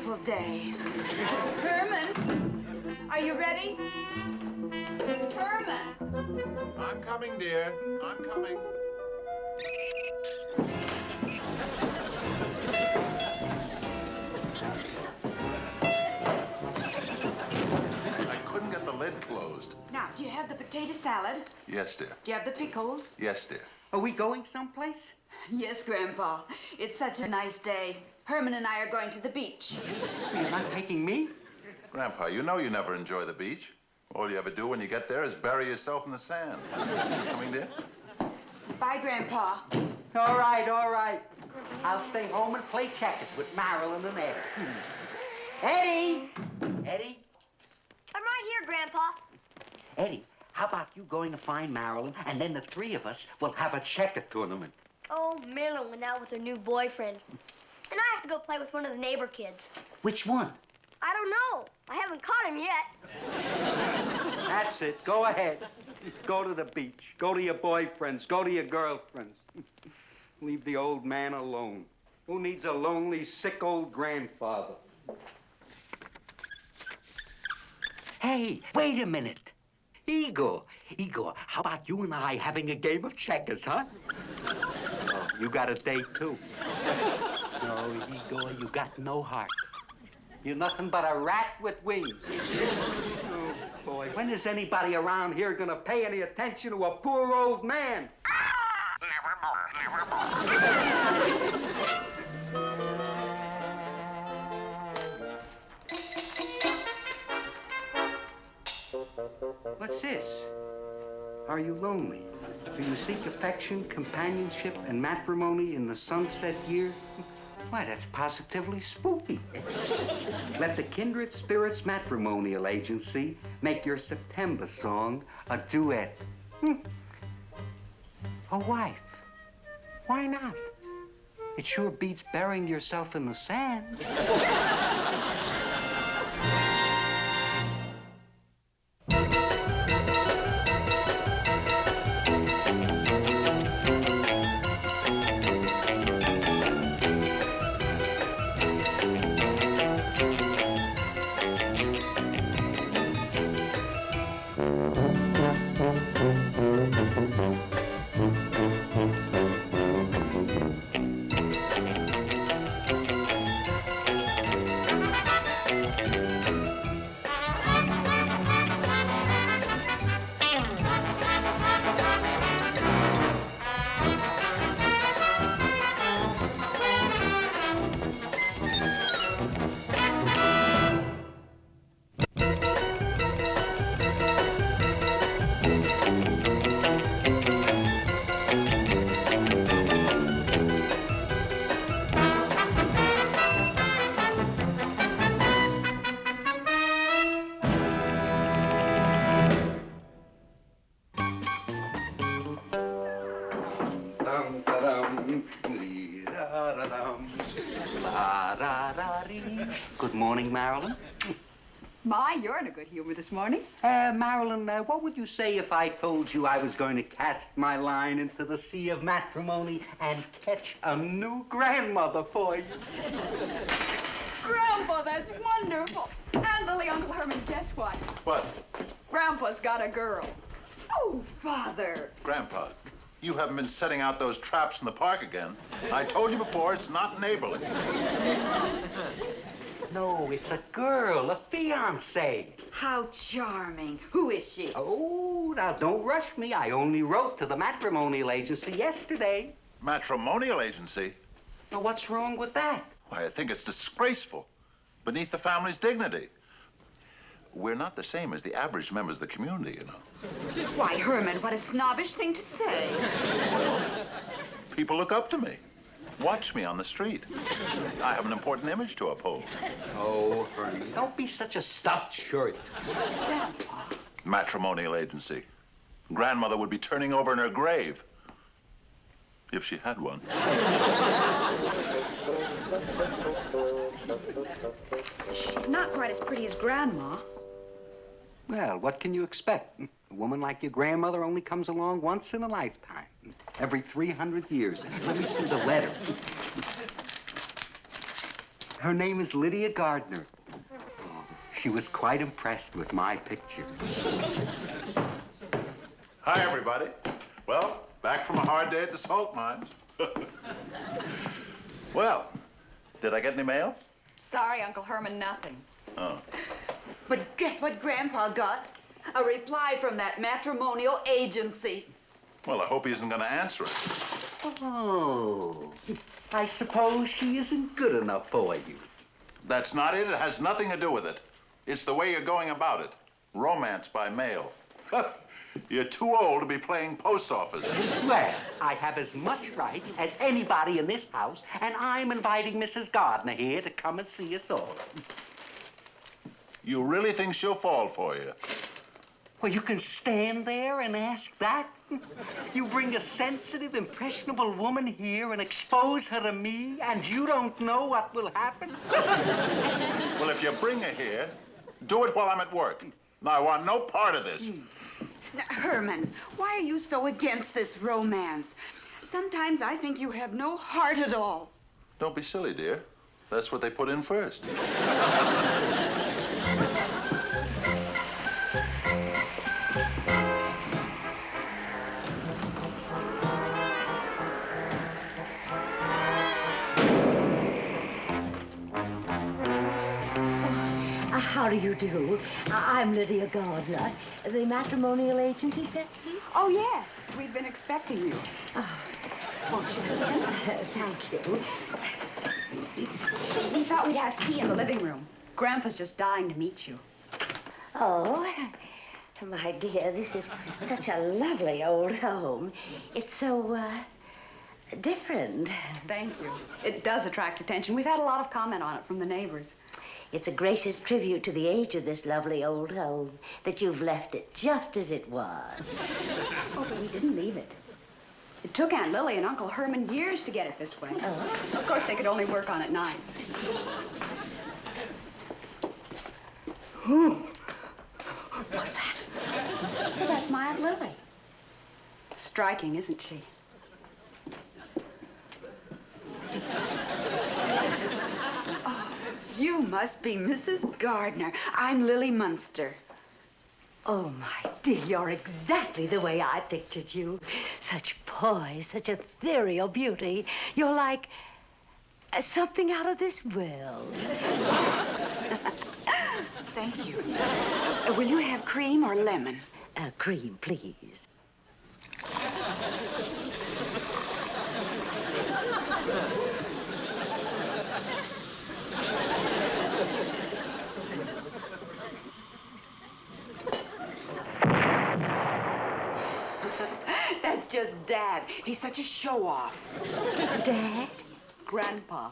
beautiful day. Herman, are you ready? Herman! I'm coming, dear. I'm coming. I couldn't get the lid closed. Now, do you have the potato salad? Yes, dear. Do you have the pickles? Yes, dear. Are we going someplace? Yes, Grandpa. It's such a nice day. Herman and I are going to the beach. You're not taking me? Grandpa, you know you never enjoy the beach. All you ever do when you get there is bury yourself in the sand. Coming, dear? Bye, Grandpa. All right, all right. I'll stay home and play checkers with Marilyn and Eddie. Eddie! Eddie? I'm right here, Grandpa. Eddie, how about you going to find Marilyn, and then the three of us will have a checker tournament? Oh, Marilyn went out with her new boyfriend. And I have to go play with one of the neighbor kids. Which one? I don't know. I haven't caught him yet. That's it. Go ahead. Go to the beach. Go to your boyfriends. Go to your girlfriends. Leave the old man alone. Who needs a lonely, sick old grandfather? Hey, wait a minute. Igor, how about you and I having a game of checkers, huh? Oh, you got a date, too. No, Igor, you got no heart. You're nothing but a rat with wings. Oh, boy, when is anybody around here gonna pay any attention to a poor old man? What's this? Are you lonely? Do you seek affection, companionship, and matrimony in the sunset years? Why, that's positively spooky. Let the Kindred Spirits Matrimonial Agency make your September song a duet. A wife. Why not? It sure beats burying yourself in the sand. Good morning, Marilyn. My, you're in a good humor this morning. Marilyn, what would you say if I told you I was going to cast my line into the sea of matrimony and catch a new grandmother for you? Grandpa, that's wonderful. And Lily, Uncle Herman, guess what? What? Grandpa's got a girl. Oh, Father. Grandpa, you haven't been setting out those traps in the park again. I told you before, it's not neighborly. No, it's a girl, a fiancée. How charming. Who is she? Oh, now don't rush me. I only wrote to the matrimonial agency yesterday. Matrimonial agency? Now, what's wrong with that? Why, I think it's disgraceful. Beneath the family's dignity. We're not the same as the average members of the community, you know. Why, Herman, what a snobbish thing to say. People look up to me. Watch me on the street. I have an important image to uphold. Oh, Herman, don't be such a stuffed shirt. Grandpa. Matrimonial agency. Grandmother would be turning over in her grave. If she had one. She's not quite as pretty as Grandma. Well, what can you expect? A woman like your grandmother only comes along once in a lifetime. Every 300 years. Let me see the letter. Her name is Lydia Gardner. She was quite impressed with my picture. Hi, everybody. Well, back from a hard day at the salt mines. Well, did I get any mail? Sorry, Uncle Herman, nothing. Oh. But guess what Grandpa got? A reply from that matrimonial agency. Well, I hope he isn't going to answer it. Oh, I suppose she isn't good enough for you. That's not it. It has nothing to do with it. It's the way you're going about it. Romance by mail. You're too old to be playing post office. Well, I have as much rights as anybody in this house, and I'm inviting Mrs. Gardner here to come and see us all. You really think she'll fall for you? Well, you can stand there and ask that? You bring a sensitive, impressionable woman here and expose her to me, and you don't know what will happen? Well, if you bring her here, do it while I'm at work. Now, I want no part of this. Now, Herman, why are you so against this romance? Sometimes I think you have no heart at all. Don't be silly, dear. That's what they put in first. How do you do? I'm Lydia Gardner. The matrimonial agency sent me? Oh, yes. We've been expecting you. Won't you come in? Thank you. We thought we'd have tea in the living room. Grandpa's just dying to meet you. Oh, my dear, this is such a lovely old home. It's so, different. Thank you. It does attract attention. We've had a lot of comment on it from the neighbors. It's a gracious tribute to the age of this lovely old home that you've left it just as it was. Oh, but we didn't leave it. It took Aunt Lily and Uncle Herman years to get it this way. Oh. Of course, they could only work on it nights. What's that? Well, that's my Aunt Lily. Striking, isn't she? Oh, you must be Mrs. Gardner. I'm Lily Munster. Oh, my dear, you're exactly the way I pictured you. Such poise, such ethereal beauty. You're like something out of this world. Thank you. Will you have cream or lemon? Cream, please. That's just Dad. He's such a show-off. Dad? Grandpa.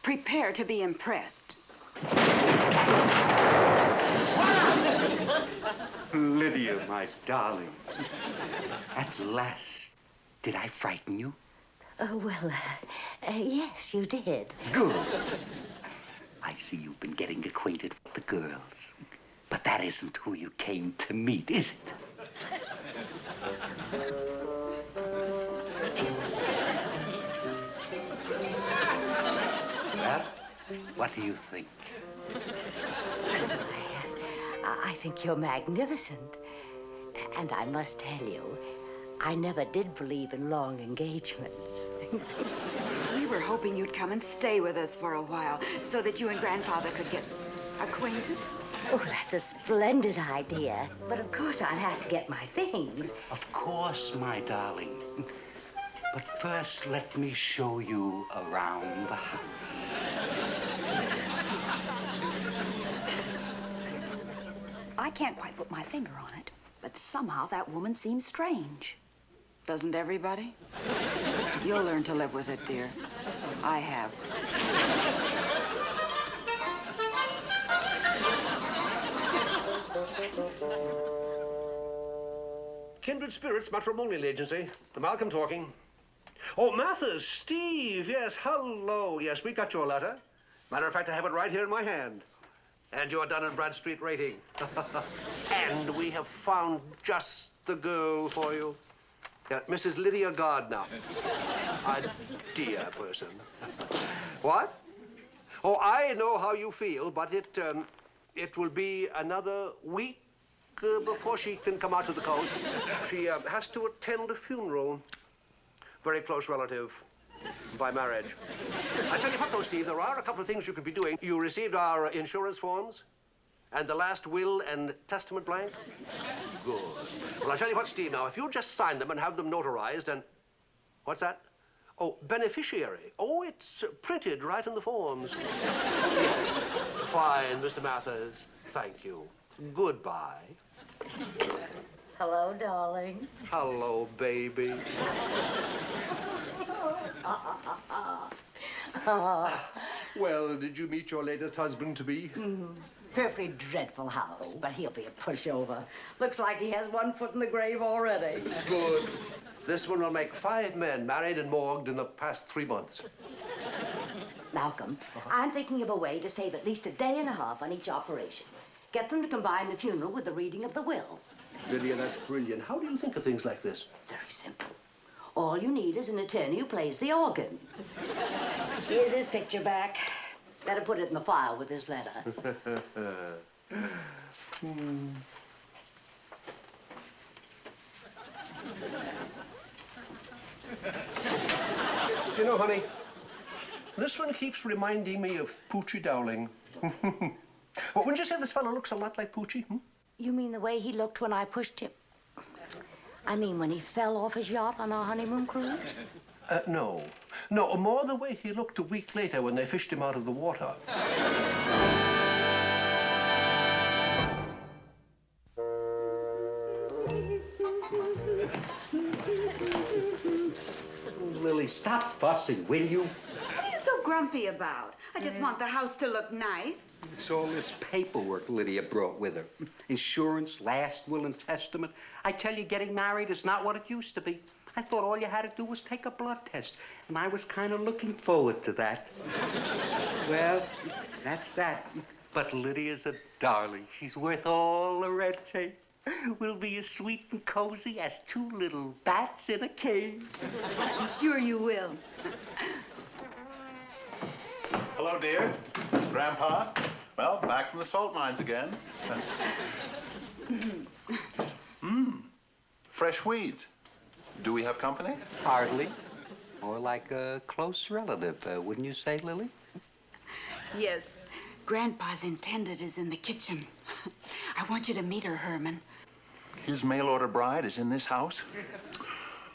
Prepare to be impressed. Lydia, my darling. At last. Did I frighten you? Oh, well, yes, you did. Good. I see you've been getting acquainted with the girls. But that isn't who you came to meet, is it? Well, what do you think? I think you're magnificent. And I must tell you, I never did believe in long engagements. We were hoping you'd come and stay with us for a while so that you and Grandfather could get acquainted. Oh, that's a splendid idea. But of course I'd have to get my things. Of course, my darling. But first, let me show you around the house. I can't quite put my finger on it, but somehow that woman seems strange. Doesn't everybody? You'll learn to live with it, dear. I have. Kindred Spirits Matrimonial Agency. Malcolm talking. Oh, Mathers, Steve, yes, hello. Yes, we got your letter. Matter of fact, I have it right here in my hand. And your Dun & Bradstreet rating. And we have found just the girl for you. Mrs. Lydia Gardner. A dear person. What? Oh, I know how you feel, but it will be another week before she can come out to the coast. She has to attend a funeral. Very close relative by marriage. I tell you what, though, Steve, there are a couple of things you could be doing. You received our insurance forms and the last will and testament blank? Good. Well, I tell you what, Steve, now, if you just sign them and have them notarized and... What's that? Oh, beneficiary. Oh, it's printed right in the forms. Fine, Mr. Mathers. Thank you. Goodbye. Hello, darling. Hello, baby. Well, did you meet your latest husband-to-be? Perfectly dreadful house, but he'll be a pushover. Looks like he has one foot in the grave already. Good. This one will make 5 men married and morgued in the past 3 months. Malcolm, I'm thinking of a way to save at least a day and a half on each operation. Get them to combine the funeral with the reading of the will. Lydia, that's brilliant. How do you think of things like this? Very simple. All you need is an attorney who plays the organ. Here's his picture back. Better put it in the file with his letter. You know, honey, this one keeps reminding me of Poochie Dowling. Well, wouldn't you say this fellow looks a lot like Poochie? You mean the way he looked when I pushed him? I mean when he fell off his yacht on our honeymoon cruise? No. No, more the way he looked a week later when they fished him out of the water. Lily, stop fussing, will you? What are you so grumpy about? I just want the house to look nice. It's all this paperwork Lydia brought with her. Insurance, last will and testament. I tell you, getting married is not what it used to be. I thought all you had to do was take a blood test, and I was kind of looking forward to that. Well, that's that. But Lydia's a darling. She's worth all the red tape. We'll be as sweet and cozy as 2 little bats in a cage. I'm sure you will. Hello, dear. Grandpa. Well, back from the salt mines again. Fresh weeds. Do we have company? Hardly. More like a close relative, wouldn't you say, Lily? Yes. Grandpa's intended is in the kitchen. I want you to meet her, Herman. His mail-order bride is in this house?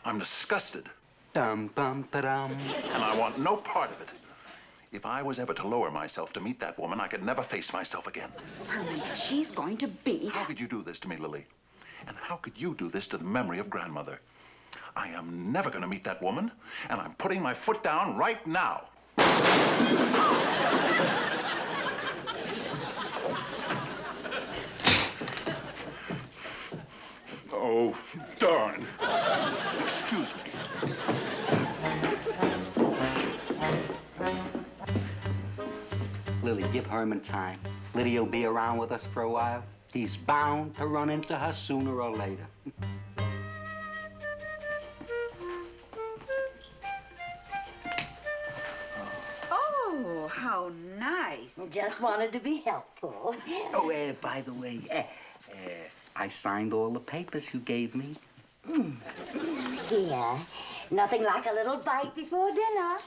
I'm disgusted. Dum-bum-ba-dum. And I want no part of it. If I was ever to lower myself to meet that woman, I could never face myself again. Herman, she's going to be... How could you do this to me, Lily? And how could you do this to the memory of grandmother? I am never going to meet that woman, and I'm putting my foot down right now. Oh, darn. Excuse me. Lily, give Herman time. Lydia'll be around with us for a while. He's bound to run into her sooner or later. Oh, how nice. Just wanted to be helpful. Oh, by the way, I signed all the papers you gave me. Here, nothing like a little bite before dinner.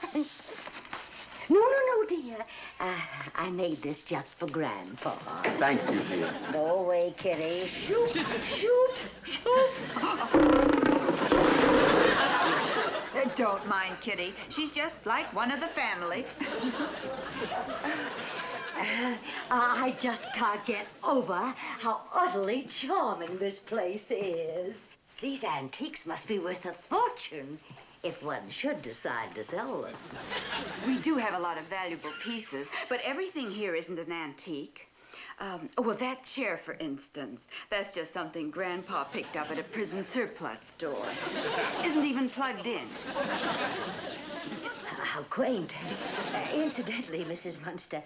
No, dear. I made this just for Grandpa. Thank you, dear. Go away, Kitty. Shoot, shoot, shoot. Don't mind Kitty. She's just like one of the family. I just can't get over how utterly charming this place is. These antiques must be worth a fortune if one should decide to sell them. We do have a lot of valuable pieces, but everything here isn't an antique. Well, that chair, for instance, that's just something Grandpa picked up at a prison surplus store. Isn't even plugged in. How quaint. Incidentally, Mrs. Munster,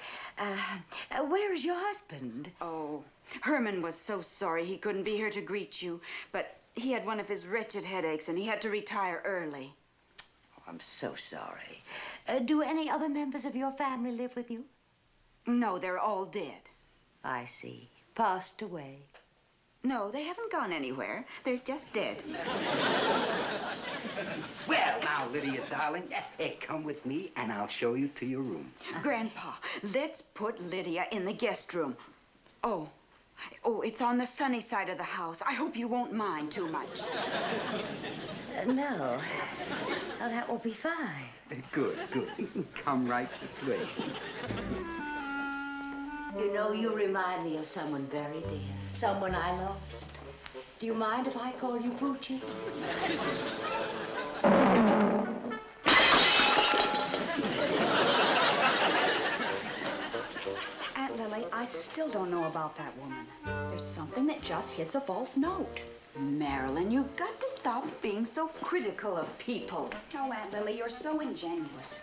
where is your husband? Oh, Herman was so sorry he couldn't be here to greet you, but he had one of his wretched headaches and he had to retire early. Oh, I'm so sorry. Do any other members of your family live with you? No, they're all dead. I see. Passed away. No, they haven't gone anywhere. They're just dead. Well, now, Lydia, darling, come with me and I'll show you to your room. Grandpa, let's put Lydia in the guest room. Oh, it's on the sunny side of the house. I hope you won't mind too much. No. Oh, that will be fine. Good, good. Come right this way. You know, you remind me of someone very dear. Someone I lost. Do you mind if I call you Poochie? Aunt Lily, I still don't know about that woman. There's something that just hits a false note. Marilyn, you've got to stop being so critical of people. Oh, Aunt Lily, you're so ingenuous.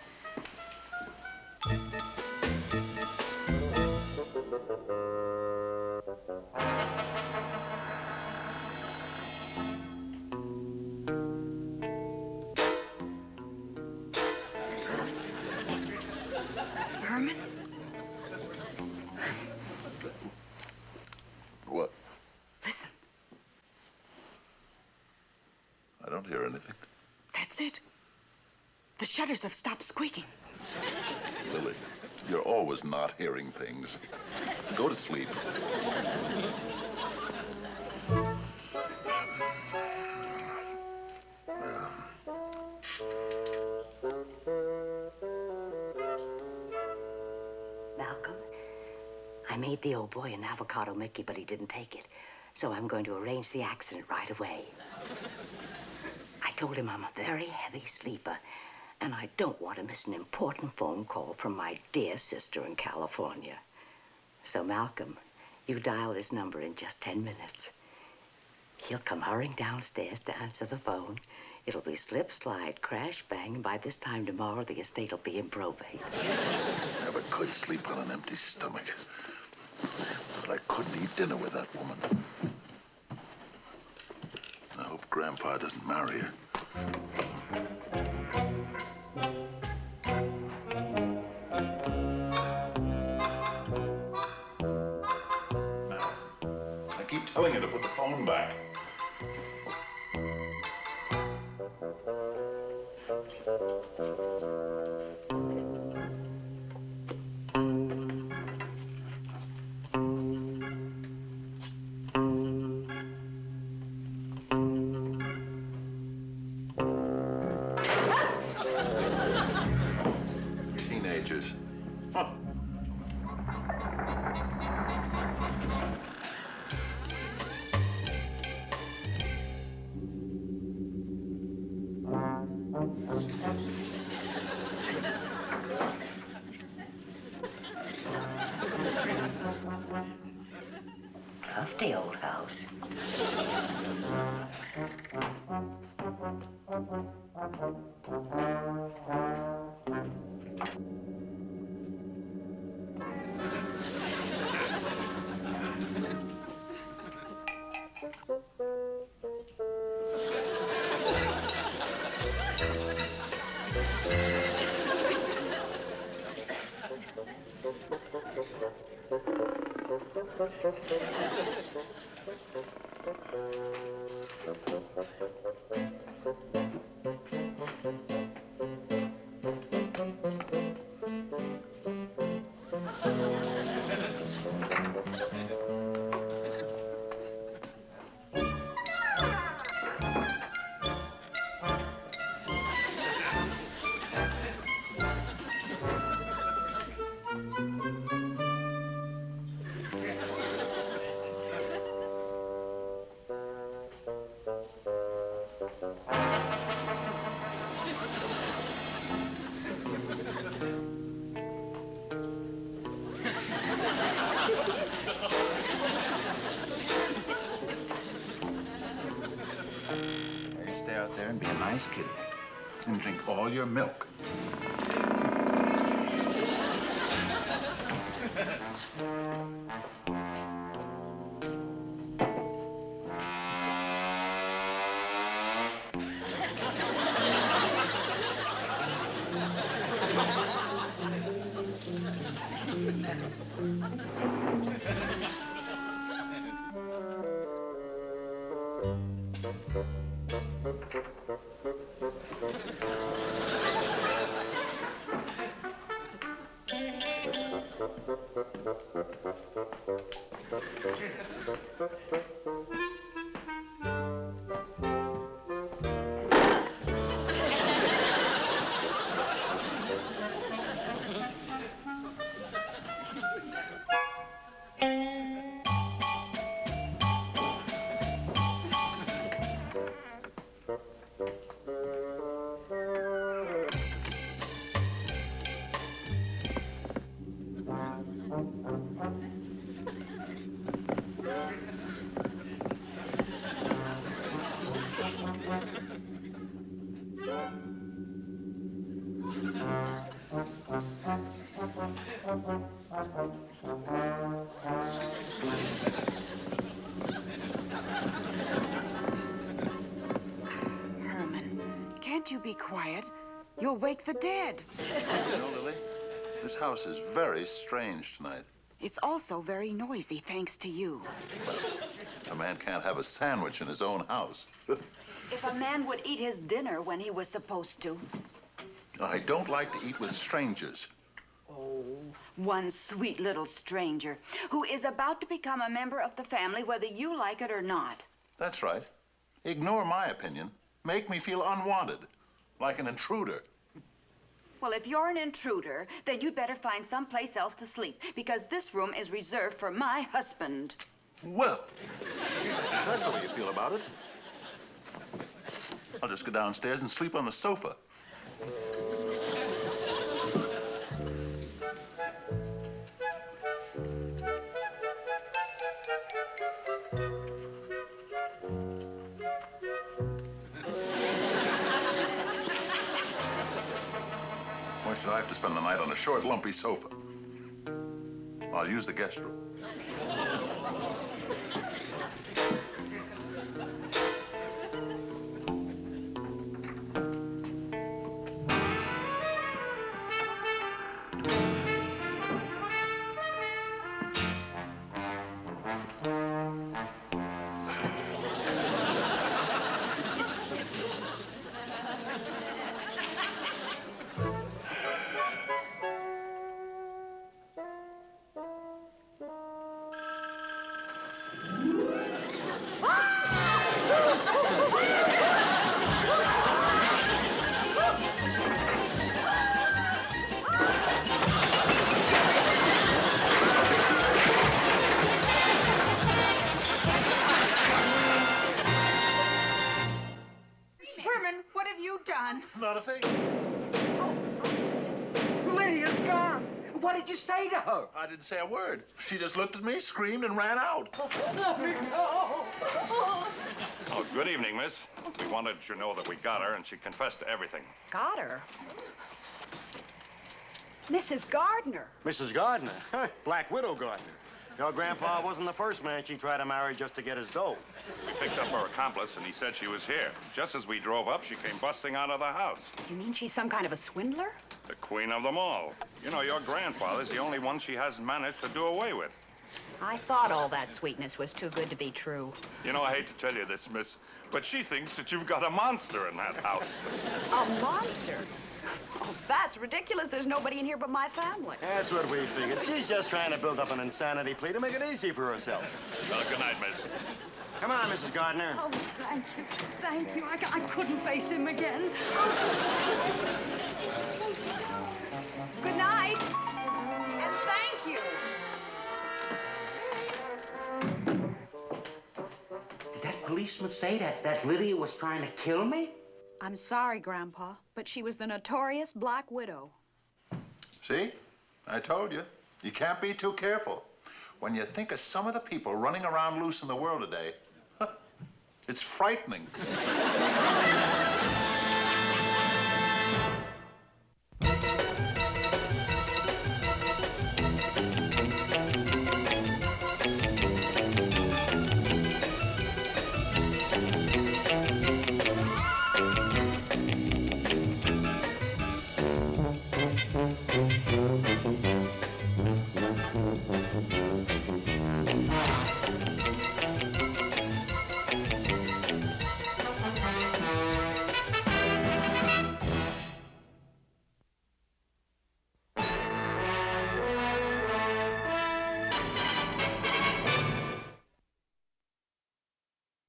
Herman? What? Listen, I don't hear anything. that's it. The shutters have stopped squeaking. Lily, you're always not hearing things. Go to sleep. Malcolm, I made the old boy an avocado Mickey, but he didn't take it. So I'm going to arrange the accident right away. I told him I'm a very heavy sleeper, and I don't want to miss an important phone call from my dear sister in California. So, Malcolm, you dial this number in just 10 minutes. He'll come hurrying downstairs to answer the phone. It'll be slip, slide, crash, bang, and by this time tomorrow, the estate will be in probate. Never could sleep on an empty stomach. But I couldn't eat dinner with that woman. I hope Grandpa doesn't marry her. Now, I keep telling her to put the phone back. Teenagers. Huh. Crafty old house. You stay out there and be a nice kitty. And drink all your milk. Herman, can't you be quiet? You'll wake the dead. You know, Lily, this house is very strange tonight. It's also very noisy, thanks to you. A man can't have a sandwich in his own house. If a man would eat his dinner when he was supposed to. I don't like to eat with strangers. Oh, one sweet little stranger who is about to become a member of the family whether you like it or not. That's right. Ignore my opinion. Make me feel unwanted, like an intruder. Well, if you're an intruder, then you'd better find someplace else to sleep, because this room is reserved for my husband. Well, that's the way you feel about it. I'll just go downstairs and sleep on the sofa. Why should I have to spend the night on a short, lumpy sofa? I'll use the guest room. Herman, what have you done? Not a thing. Lydia's gone. What did you say to her? I didn't say a word. She just looked at me, screamed, and ran out. Oh, good evening, miss. We wanted you to know that we got her, and she confessed to everything. Got her. Mrs. Gardner. Mrs. Gardner? Black Widow Gardner. Your grandpa wasn't the first man she tried to marry just to get his dough. We picked up her accomplice, and he said she was here. Just as we drove up, she came busting out of the house. You mean she's some kind of a swindler? The queen of them all. You know, your grandfather's the only one she hasn't managed to do away with. I thought all that sweetness was too good to be true. You know, I hate to tell you this, miss, but she thinks that you've got a monster in that house. A monster? Oh, that's ridiculous. There's nobody in here but my family. That's what we figured. She's just trying to build up an insanity plea to make it easy for herself. Well, good night, miss. Come on, Mrs. Gardner. Oh, thank you. Thank you. I couldn't face him again. Good night. And thank you. Did that policeman say that Lydia was trying to kill me? I'm sorry, Grandpa, but she was the notorious Black Widow. See? I told you. You can't be too careful. When you think of some of the people running around loose in the world today, it's frightening.